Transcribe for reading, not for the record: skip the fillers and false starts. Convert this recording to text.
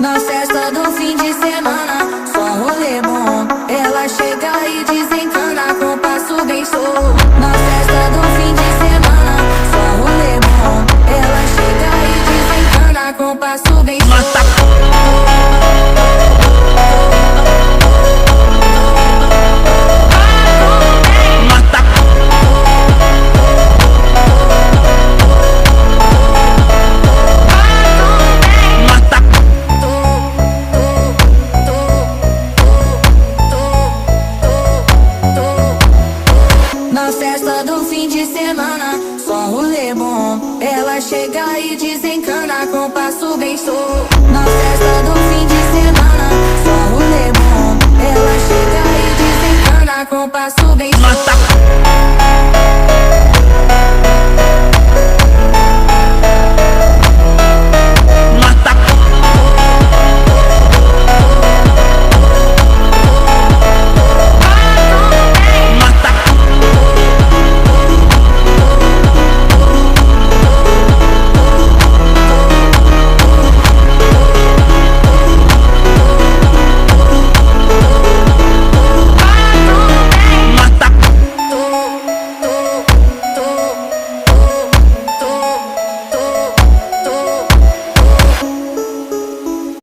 Na festa do fim de semana, só rolê bom. Ela chega e desencana com passo bem show. Na festa